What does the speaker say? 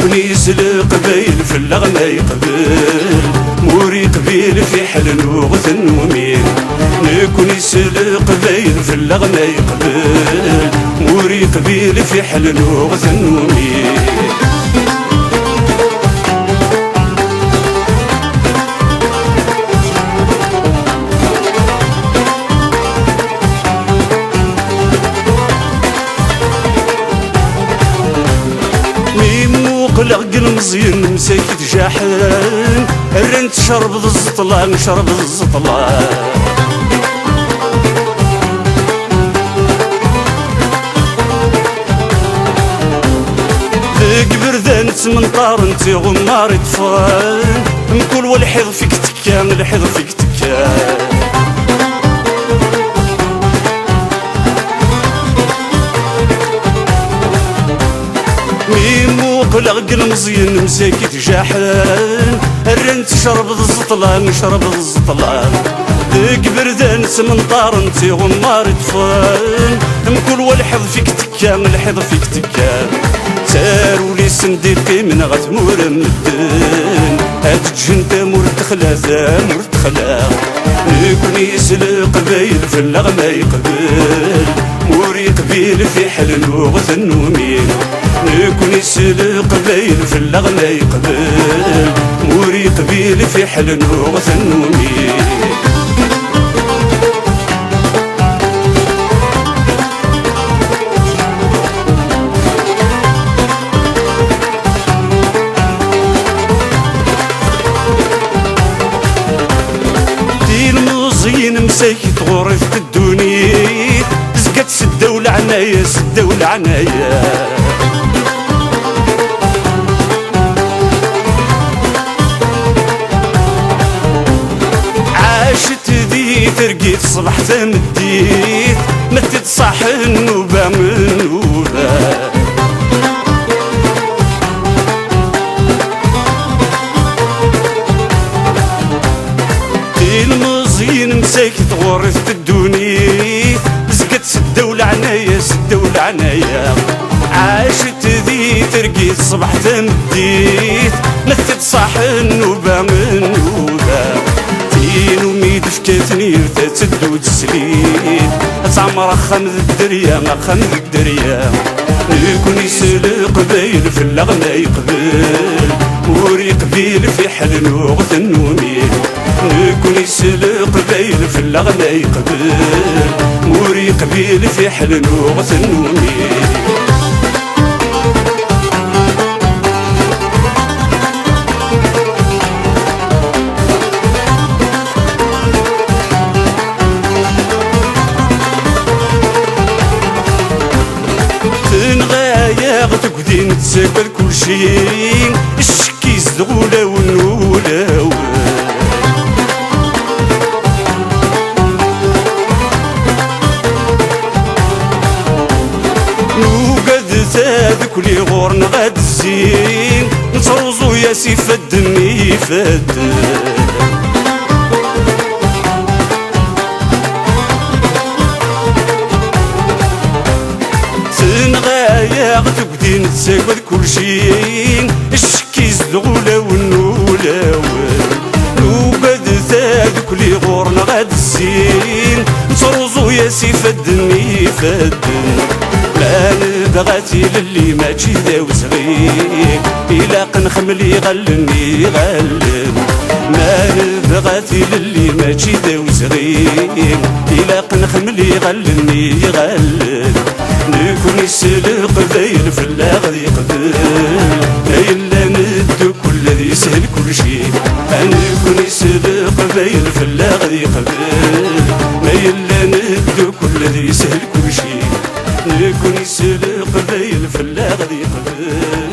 نكوني يسل قبايل في اللغمة يقبل موري قبيل في حل وغثن ومين نكوني يسل قبايل في اللغمة يقبل موري قبيل في حل وغثن ومين قلق المزين مساكت جاحن رنت شرب ذا الزطلان شرب ذا الزطلان ذيك بردان تمنطار انتي غمار يطفان مكل والحيض فيك تكان الحيض فيك تكان قلق المزين مساكت جاحن رنت شرب ذا الزطلان شرب ذا الزطلان ذيك بردان سمنطار انتي غمار يطفان مكل والحظ فيك تكان الحظ فيك تكان تارولي سنديقي من غتمور مدن هاد الجنة مور تخلا مور تخلا نكوني يسل قبايل في اللغمة يقبل موري قبيل في حل وغثن ومين نكون يسل قبايل في اللغمة يقبل موري قبيل في حل وغثن ومين دي الموزين مساكت غرفة الدنيا زقت سدة والعناية سدة والعناية ترقيت صبح تمديت متت صح النوبة من نوبة المزين مساكت غرفة الدنيا زقت سدة والعناية سدة والعناية عاشت ذي ترقيت صبح تمديت متت صح النوبة من نوبة وميد فكاتني تتدو تسليت تعمر خمد الدريا ما خمد الدريا نكون يسل قبايل في اللغمة يقبل موري قبيل في حل وغثن ومين نكون يسل قبايل في اللغمة يقبل موري قبيل في حل وغثن ومين تقدين تساكل كل شيء الشكيز دغولا والنولا نوقد ثاد كل غورن غاد الزين نتروزو يا سي فدني فد تقدين تساكل كل شيء الشكيز دغولا والنولا نوقد ثاد كل غورن غاد الزين نتروزو يا سي فدني فد لا نبغاتي للي ما تجي ذا وصغير إلا قنخملي يغلني يغلن ما نبغاتي للي ما تجي ذا وصغير إلا قنخملي يغلني يغلن نكون يسل قبايل في اللاغ يقبل إلا ندو كل ذي يسهل كل شيء نكون يسل قبايل في اللاغ يقبل إلا ندو كل ذي يسهل كل شيء نكون يسل قبايل في اللاغ يقبل